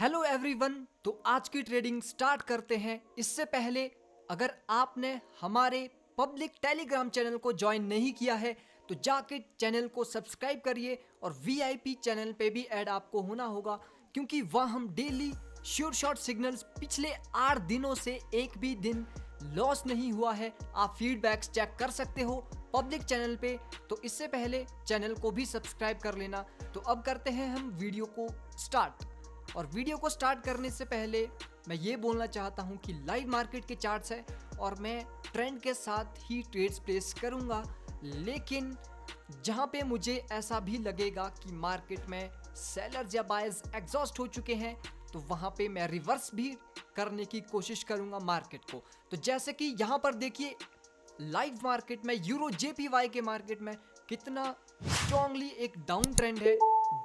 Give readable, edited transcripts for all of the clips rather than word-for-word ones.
Hello everyone. तो आज की ट्रेडिंग स्टार्ट करते हैं। इससे पहले अगर आपने हमारे पब्लिक टेलीग्राम चैनल को ज्वाइन नहीं किया है तो जाके चैनल को सब्सक्राइब करिए और वीआईपी चैनल पे भी ऐड आपको होना होगा, क्योंकि वह हम डेली श्योर शॉट सिग्नल्स पिछले 8 दिनों से एक भी दिन लॉस नहीं हुआ है। आप फीडबैक्स चेक कर सकते हो पब्लिक चैनल पे। तो इससे पहले चैनल को भी सब्सक्राइब कर लेना। तो अब करते हैं हम वीडियो को स्टार्ट। और वीडियो को स्टार्ट करने से पहले मैं ये बोलना चाहता हूँ कि लाइव मार्केट के चार्ट्स है और मैं ट्रेंड के साथ ही ट्रेड्स प्लेस करूँगा, लेकिन जहाँ पे मुझे ऐसा भी लगेगा कि मार्केट में सेलर्स या बायर्स एग्जॉस्ट हो चुके हैं तो वहाँ पे मैं रिवर्स भी करने की कोशिश करूँगा मार्केट को। तो जैसे कि यहाँ पर देखिए लाइव मार्केट में यूरो जेपीवाई के मार्केट में कितना स्ट्रांगली एक डाउन ट्रेंड है।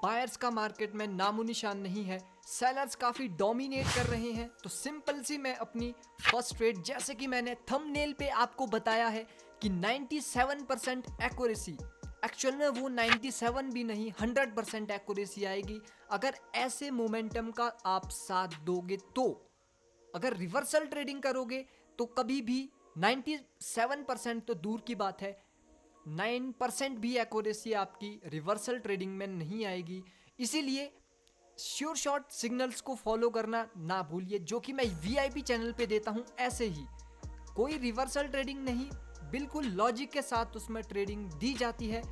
बायर्स का मार्केट में नामो निशान नहीं है, सेलर्स काफ़ी डोमिनेट कर रहे हैं। तो सिंपल सी मैं अपनी फर्स्ट ट्रेड, जैसे कि मैंने थंबनेल पे आपको बताया है कि 97% एक्यूरेसी, एक्चुअल में वो 97 भी नहीं 100% एक्यूरेसी आएगी अगर ऐसे मोमेंटम का आप साथ दोगे। तो अगर रिवर्सल ट्रेडिंग करोगे तो कभी भी 97% तो दूर की बात है, 9% भी एक्यूरेसी आपकी रिवर्सल ट्रेडिंग में नहीं आएगी। इसीलिए श्योर शॉट सिग्नल्स को फॉलो करना ना भूलिए, जो कि मैं वीआईपी चैनल पे देता हूं। ऐसे ही कोई रिवर्सल ट्रेडिंग नहीं, बिल्कुल लॉजिक के साथ उसमें ट्रेडिंग दी जाती है,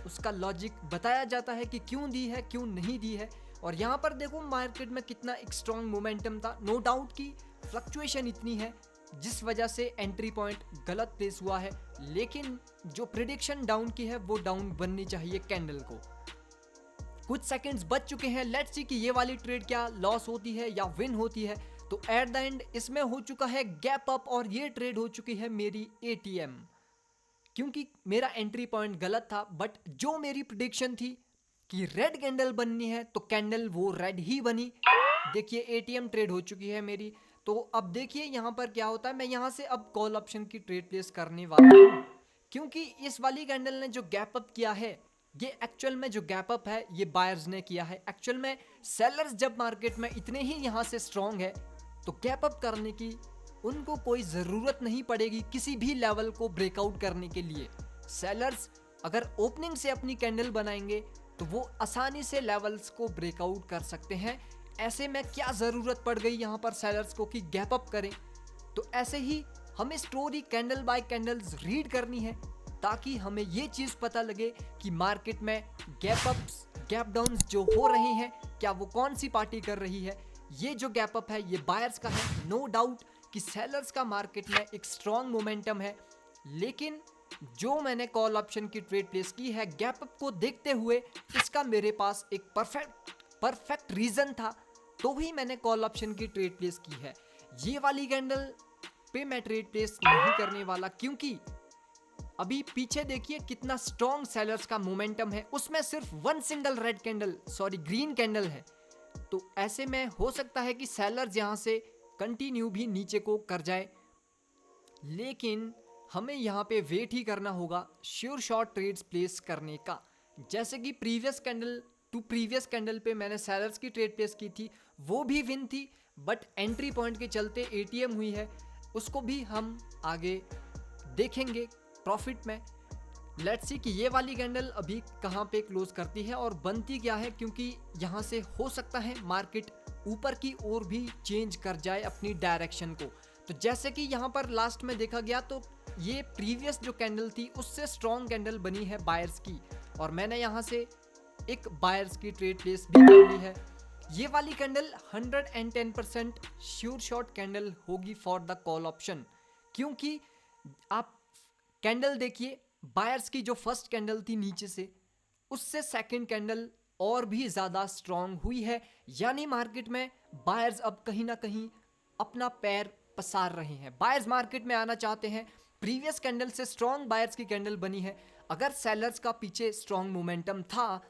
उसका लॉजिक बताया जाता है कि क्यों दी है क्यों नहीं दी है। और यहाँ पर देखो मार्केट में कितना एक स्ट्रॉन्ग मोमेंटम था। नो डाउट की फ्लक्चुएशन इतनी है जिस वजह से एंट्री पॉइंट गलत प्लेस हुआ है, लेकिन जो प्रिडिक्शन डाउन की है वो डाउन बननी चाहिए कैंडल को। कुछ सेकंड्स बच चुके हैं, लेट्स सी कि ये वाली ट्रेड क्या लॉस होती है या विन होती है। तो एट द एंड इसमें हो चुका है गैप अप और ये ट्रेड हो चुकी है मेरी एटीएम, क्योंकि मेरा एंट्री पॉइंट गलत था। बट जो मेरी प्रिडिक्शन थी कि रेड कैंडल बननी है तो कैंडल वो रेड ही बनी। देखिए एटीएम ट्रेड हो चुकी है मेरी। तो अब देखिए यहाँ पर क्या होता है, मैं यहाँ से अब कॉल ऑप्शन की ट्रेड प्लेस करने वाला हूँ, क्योंकि इस वाली कैंडल ने जो गैप अप किया है, ये एक्चुअल में जो गैप अप है ये बायर्स ने किया है। एक्चुअल में सेलर्स जब मार्केट में इतने ही यहाँ से स्ट्रॉन्ग है तो गैप अप करने की उनको कोई ज़रूरत नहीं पड़ेगी किसी भी लेवल को ब्रेकआउट करने के लिए। सेलर्स अगर ओपनिंग से अपनी कैंडल बनाएंगे तो वो आसानी से लेवल्स को ब्रेकआउट कर सकते हैं। ऐसे में क्या ज़रूरत पड़ गई यहाँ पर सेलर्स को कि गैप अप करें। तो ऐसे ही हमें स्टोरी कैंडल बाय कैंडल्स रीड करनी है ताकि हमें ये चीज़ पता लगे कि मार्केट में गैप अप्स गैप डाउन्स जो हो रहे हैं क्या वो कौन सी पार्टी कर रही है। ये जो गैप अप है ये बायर्स का है। नो डाउट कि सेलर्स का मार्केट में एक स्ट्रॉन्ग मोमेंटम है, लेकिन जो मैंने कॉल ऑप्शन की ट्रेड प्लेस की है गैप अप को देखते हुए, इसका मेरे पास एक परफेक्ट रीज़न था, तो ही मैंने कॉल ऑप्शन की ट्रेड प्लेस की है। ये वाली कैंडल पे मैं ट्रेड प्लेस नहीं करने वाला, क्योंकि अभी पीछे देखिए कितना स्ट्रॉन्ग सेलर्स का मोमेंटम है, उसमें सिर्फ वन सिंगल ग्रीन कैंडल है। तो ऐसे में हो सकता है कि सेलर्स यहाँ से कंटिन्यू भी नीचे को कर जाए, लेकिन हमें यहाँ पे वेट ही करना होगा श्योर शॉट ट्रेड्स प्लेस करने का। जैसे कि प्रीवियस कैंडल पे मैंने सेलर्स की ट्रेड प्लेस की थी, वो भी विन थी, बट एंट्री पॉइंट के चलते एटीएम हुई है, उसको भी हम आगे देखेंगे प्रॉफिट में। लेट्स सी कि ये वाली कैंडल अभी कहाँ पे क्लोज करती है और बनती क्या है, क्योंकि यहाँ से हो सकता है मार्केट ऊपर की ओर भी चेंज कर जाए अपनी डायरेक्शन को। तो जैसे कि यहाँ पर लास्ट में देखा गया तो ये प्रीवियस जो कैंडल थी उससे स्ट्रॉन्ग कैंडल बनी है बायर्स की, और मैंने यहाँ से एक बायर्स की ट्रेड प्लेस भी कर ली है। ये वाली कैंडल 110% श्योर शॉट कैंडल होगी फॉर द कॉल ऑप्शन, क्योंकि आप कैंडल देखिए बायर्स की जो फर्स्ट कैंडल थी नीचे से, उससे सेकंड कैंडल और भी ज़्यादा स्ट्रॉन्ग हुई है। यानी मार्केट में बायर्स अब कहीं ना कहीं अपना पैर पसार रहे हैं, बायर्स मार्केट में आना चाहते हैं। प्रीवियस कैंडल से स्ट्रॉन्ग बायर्स की कैंडल बनी है। अगर सेलर्स का पीछे स्ट्रॉन्ग मोमेंटम था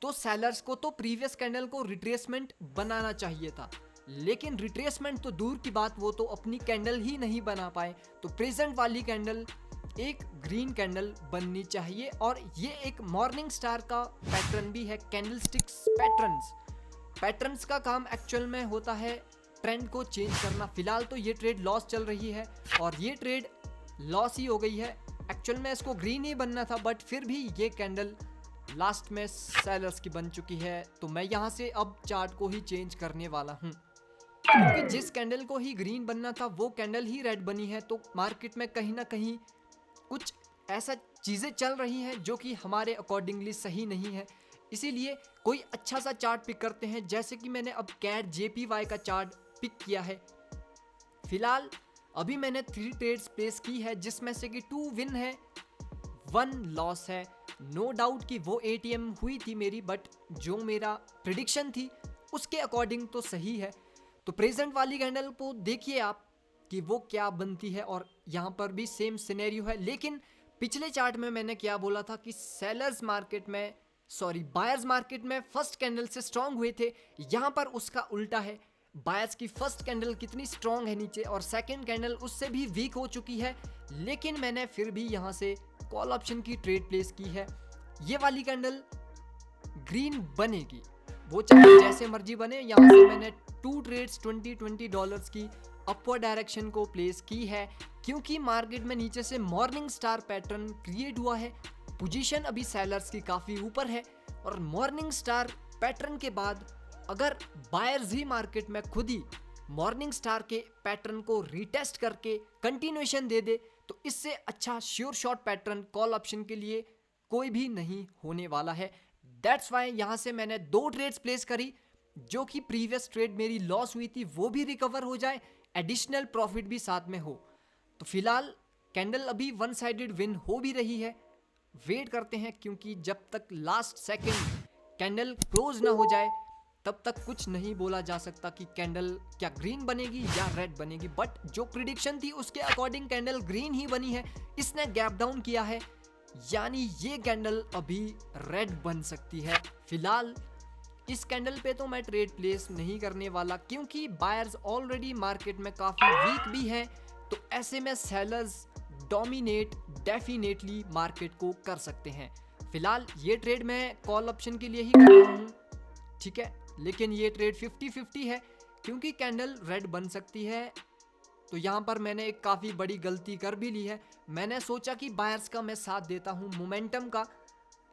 तो सेलर्स को तो प्रीवियस कैंडल को रिट्रेसमेंट बनाना चाहिए था, लेकिन रिट्रेसमेंट तो दूर की बात, वो तो अपनी कैंडल ही नहीं बना पाए। तो प्रेजेंट वाली कैंडल एक ग्रीन कैंडल बननी चाहिए, और ये एक मॉर्निंग स्टार का पैटर्न भी है, कैंडलस्टिक्स पैटर्न्स। पैटर्न्स का काम एक्चुअल में होता है ट्रेंड को चेंज करना। फिलहाल तो ये ट्रेड लॉस चल रही है और ये ट्रेड लॉस ही हो गई है। एक्चुअल में इसको ग्रीन ही बनना था, बट फिर भी ये कैंडल लास्ट में सेलर्स की बन चुकी है। तो मैं यहाँ से अब चार्ट को ही चेंज करने वाला हूँ, क्योंकि जिस कैंडल को ही ग्रीन बनना था वो कैंडल ही रेड बनी है। तो मार्केट में कहीं ना कहीं कुछ ऐसा चीज़ें चल रही हैं जो कि हमारे अकॉर्डिंगली सही नहीं है। इसीलिए कोई अच्छा सा चार्ट पिक करते हैं, जैसे कि मैंने अब कैट JPY का चार्ट पिक किया है। फिलहाल अभी मैंने 3 ट्रेड्स प्लेस की है, जिसमें से कि 2 विन है, 1 लॉस है। नो डाउट कि वो ATM हुई थी मेरी, बट जो मेरा प्रिडिक्शन थी उसके अकॉर्डिंग तो सही है। तो प्रेजेंट वाली कैंडल को देखिए आप कि वो क्या बनती है, और यहाँ पर भी सेम सिनेरियो है। लेकिन पिछले चार्ट में मैंने क्या बोला था कि बायर्स मार्केट में फर्स्ट कैंडल से स्ट्रांग हुए थे। यहाँ पर उसका उल्टा है। बायर्स की फर्स्ट कैंडल कितनी स्ट्रांग है नीचे, और सेकंड कैंडल उससे भी वीक हो चुकी है। लेकिन मैंने फिर भी यहाँ से कॉल ऑप्शन की ट्रेड प्लेस की है। ये वाली कैंडल ग्रीन बनेगी, वो चाहे जैसे मर्जी बने। यहाँ से मैंने 2 ट्रेड्स $20 की अपवर्ड डायरेक्शन को प्लेस की है, क्योंकि मार्केट में नीचे से मॉर्निंग स्टार पैटर्न क्रिएट हुआ है। पोजीशन अभी सेलर्स की काफ़ी ऊपर है, और मॉर्निंग स्टार पैटर्न के बाद अगर बायर्स ही मार्केट में खुद ही मॉर्निंग स्टार के पैटर्न को रीटेस्ट करके कंटिन्यूएशन दे दे, तो इससे अच्छा sure shot pattern call option के लिए कोई भी नहीं होने वाला है। दैट्स वाई यहाँ से मैंने 2 ट्रेड्स प्लेस करी, जो कि प्रीवियस ट्रेड मेरी लॉस हुई थी वो भी रिकवर हो जाए, एडिशनल प्रॉफिट भी साथ में हो। तो फिलहाल कैंडल अभी 1 साइडेड विन हो भी रही है। वेट करते हैं, क्योंकि जब तक लास्ट सेकंड कैंडल क्लोज ना हो जाए तब तक कुछ नहीं बोला जा सकता कि कैंडल क्या ग्रीन बनेगी या रेड बनेगी। बट जो प्रिडिक्शन थी उसके अकॉर्डिंग कैंडल ग्रीन ही बनी है। इसने गैप डाउन किया है, यानी ये कैंडल अभी रेड बन सकती है। फिलहाल इस कैंडल पे तो मैं ट्रेड प्लेस नहीं करने वाला, क्योंकि बायर्स ऑलरेडी मार्केट में काफ़ी वीक भी हैं। तो ऐसे में सेलर्स डोमिनेट डेफिनेटली मार्केट को कर सकते हैं। फिलहाल ये ट्रेड मैं कॉल ऑप्शन के लिए ही कर रहा हूँ, ठीक है। लेकिन ये ट्रेड 50-50 है, क्योंकि कैंडल रेड बन सकती है। तो यहाँ पर मैंने एक काफ़ी बड़ी गलती कर भी ली है। मैंने सोचा कि बायर्स का मैं साथ देता हूँ, मोमेंटम का,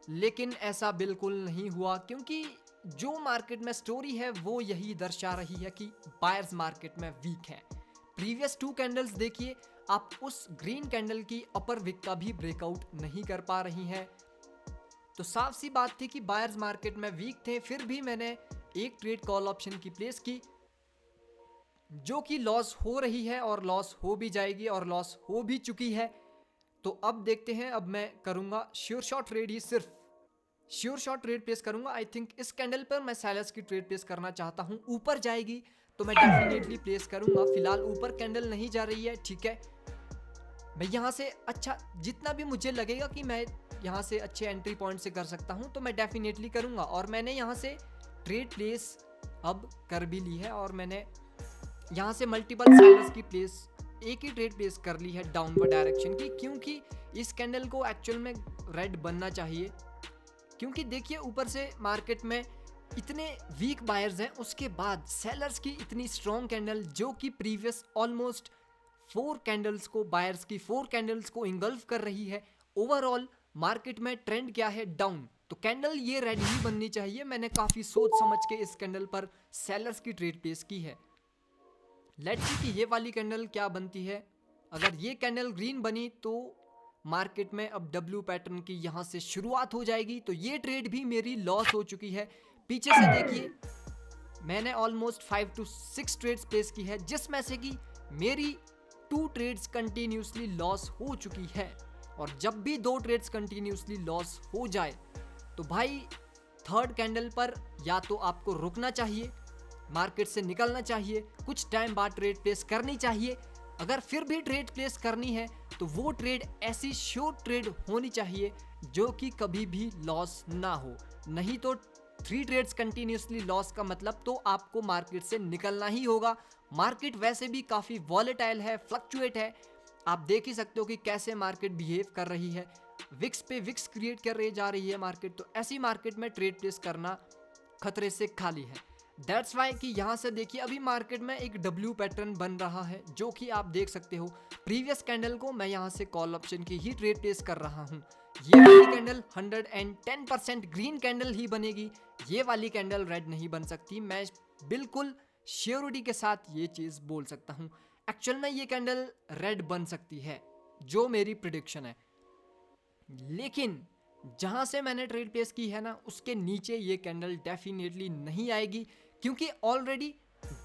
लेकिन ऐसा बिल्कुल नहीं हुआ, क्योंकि जो मार्केट में स्टोरी है वो यही दर्शा रही है कि बायर्स मार्केट में वीक है। प्रीवियस 2 कैंडल्स देखिए आप, उस ग्रीन कैंडल की अपर विक का भी ब्रेकआउट नहीं कर पा रही हैं। तो साफ सी बात थी कि बायर्स मार्केट में वीक थे। फिर भी मैंने एक ट्रेड कॉल ऑप्शन की प्लेस की, जो कि लॉस हो रही है और लॉस हो भी जाएगी और लॉस हो भी चुकी है। तो अब देखते हैं, अब मैं करूंगा श्योर शॉट ट्रेड ही, सिर्फ श्योर शॉट ट्रेड प्लेस करूंगा। आई थिंक इस कैंडल पर मैं सेलर्स की ट्रेड प्लेस करना चाहता हूं। ऊपर जाएगी तो मैं डेफिनेटली प्लेस करूंगा। फिलहाल ऊपर कैंडल नहीं जा रही है, ठीक है। मैं यहाँ से अच्छा जितना भी मुझे लगेगा कि मैं यहाँ से अच्छे एंट्री पॉइंट से कर सकता हूँ तो मैं डेफिनेटली करूँगा। और मैंने यहाँ से ट्रेड प्लेस अब कर भी ली है, और मैंने यहाँ से मल्टीपल सेलर्स की प्लेस एक ही ट्रेड प्लेस कर ली है डाउनवर्ड डायरेक्शन की, क्योंकि इस कैंडल को एक्चुअल में रेड बनना चाहिए। क्योंकि देखिए ऊपर से मार्केट में इतने वीक बायर्स हैं, उसके बाद सेलर्स की इतनी स्ट्रॉन्ग कैंडल, जो कि प्रीवियस ऑलमोस्ट 4 कैंडल्स को, बायर्स की 4 कैंडल्स को इंगल्फ कर रही है। ओवरऑल मार्केट में ट्रेंड क्या है, डाउन। तो कैंडल ये रेड ही बननी चाहिए। मैंने काफ़ी सोच समझ के इस कैंडल पर सेलर्स की ट्रेड प्लेस की है। लेट्स सी कि ये वाली कैंडल क्या बनती है। अगर ये कैंडल ग्रीन बनी तो मार्केट में अब डब्ल्यू पैटर्न की यहाँ से शुरुआत हो जाएगी। तो ये ट्रेड भी मेरी लॉस हो चुकी है। पीछे से देखिए मैंने ऑलमोस्ट 5 to 6 ट्रेड्स प्लेस की है, जिसमें से कि मेरी 2 ट्रेड्स कंटिन्यूसली लॉस हो चुकी है। और जब भी 2 ट्रेड्स कंटिन्यूसली लॉस हो जाए तो भाई थर्ड कैंडल पर या तो आपको रुकना चाहिए, मार्केट से निकलना चाहिए, कुछ टाइम बाद ट्रेड प्लेस करनी चाहिए। अगर फिर भी ट्रेड प्लेस करनी है तो वो ट्रेड ऐसी शॉर्ट ट्रेड होनी चाहिए जो कि कभी भी लॉस ना हो। नहीं तो 3 ट्रेड्स कंटिन्यूसली लॉस का मतलब तो आपको मार्केट से निकलना ही होगा। मार्केट वैसे भी काफ़ी वॉलेटाइल है, फ्लक्चुएट है। आप देख ही सकते हो कि कैसे मार्केट बिहेव कर रही है, विक्स पे विक्स क्रिएट कर रही जा रही है मार्केट। तो ऐसी मार्केट में ट्रेड प्लेस करना खतरे से खाली है। दैट्स वाई कि यहाँ से देखिए अभी मार्केट में एक डब्ल्यू पैटर्न बन रहा है जो कि आप देख सकते हो। प्रीवियस कैंडल को मैं यहाँ से कॉल ऑप्शन की ही ट्रेड प्लेस कर रहा हूँ। ये वाली कैंडल 110% ग्रीन कैंडल ही बनेगी, ये वाली कैंडल रेड नहीं बन सकती। मैं बिल्कुल श्योरिटी के साथ ये चीज़ बोल सकता हूँ। एक्चुअल में ये कैंडल रेड बन सकती है जो मेरी प्रिडिक्शन है, लेकिन जहां से मैंने ट्रेड प्लेस की है ना उसके नीचे ये कैंडल डेफिनेटली नहीं आएगी, क्योंकि ऑलरेडी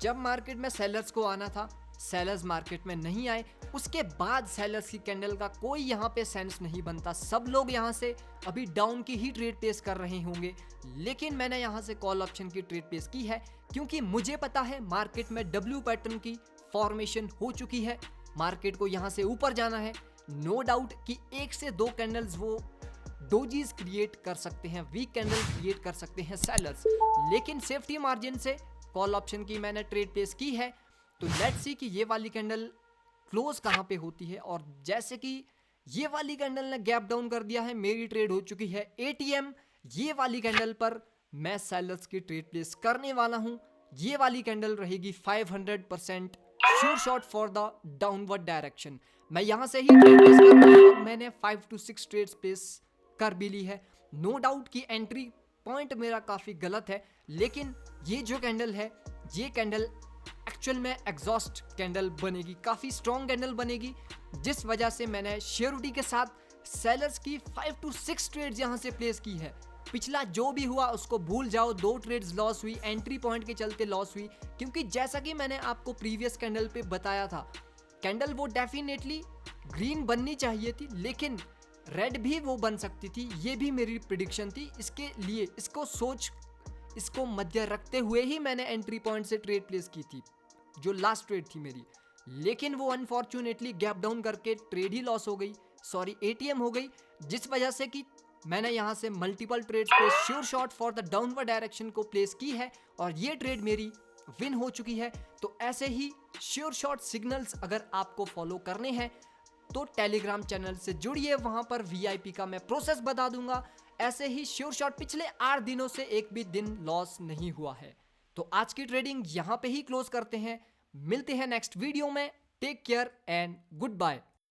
जब मार्केट में सेलर्स को आना था, सेलर्स मार्केट में नहीं आए। उसके बाद सेलर्स की कैंडल का कोई यहाँ पे सेंस नहीं बनता। सब लोग यहाँ से अभी डाउन की ही ट्रेड प्लेस कर रहे होंगे, लेकिन मैंने यहाँ से कॉल ऑप्शन की ट्रेड प्लेस की है क्योंकि मुझे पता है मार्केट में डब्ल्यू पैटर्न की फॉर्मेशन हो चुकी है। मार्केट को यहाँ से ऊपर जाना है। नो डाउट कि एक से दो कैंडल्स वो डोजीज क्रिएट कर सकते हैं, वीक कैंडल क्रिएट कर सकते हैं सेलर्स, लेकिन सेफ्टी मार्जिन से कॉल ऑप्शन की मैंने ट्रेड प्लेस की है। तो लेट्स सी कि ये वाली कैंडल क्लोज कहाँ पे होती है। और जैसे कि ये वाली कैंडल ने गैप डाउन कर दिया है, मेरी ट्रेड हो चुकी है एटीएम। ये वाली कैंडल पर मैं सेलर्स की ट्रेड प्लेस करने वाला हूँ। ये वाली कैंडल रहेगी 500% sure shot for the downward direction. मैं यहाँ से ही ट्रेड प्लेस कर रहा हूँ। मैंने 5 to 6 ट्रेड्स प्लेस कर भी ली है। नो डाउट कि एंट्री पॉइंट मेरा काफ़ी गलत है, लेकिन ये जो कैंडल है ये कैंडल एक्चुअल में एग्जॉस्ट कैंडल बनेगी, काफ़ी स्ट्रॉन्ग कैंडल बनेगी, जिस वजह से मैंने श्योरिटी के साथ सेलर्स की 5 to 6 ट्रेड्स यहाँ से प्लेस की है। पिछला जो भी हुआ उसको भूल जाओ, 2 ट्रेड्स लॉस हुई, एंट्री पॉइंट के चलते लॉस हुई, क्योंकि जैसा कि मैंने आपको प्रीवियस कैंडल पे बताया था, कैंडल वो डेफिनेटली ग्रीन बननी चाहिए थी, लेकिन रेड भी वो बन सकती थी। ये भी मेरी प्रिडिक्शन थी। इसके लिए इसको मध्य रखते हुए ही मैंने एंट्री पॉइंट से ट्रेड प्लेस की थी, जो लास्ट ट्रेड थी मेरी, लेकिन वो अनफॉर्चुनेटली गैप डाउन करके ट्रेड ही लॉस हो गई, सॉरी एटीएम हो गई, जिस वजह से कि मैंने यहाँ से मल्टीपल ट्रेड्स पे sure shot for the downward direction को प्लेस की है और ये ट्रेड मेरी विन हो चुकी है। तो ऐसे ही श्योर शॉट सिग्नल्स अगर आपको फॉलो करने हैं तो टेलीग्राम चैनल से जुड़िए, वहां पर वीआईपी का मैं प्रोसेस बता दूंगा। ऐसे ही श्योर शॉट पिछले 8 दिनों से एक भी दिन लॉस नहीं हुआ है। तो आज की ट्रेडिंग यहां पे ही क्लोज करते हैं। मिलते हैं नेक्स्ट वीडियो में। Take care and good bye.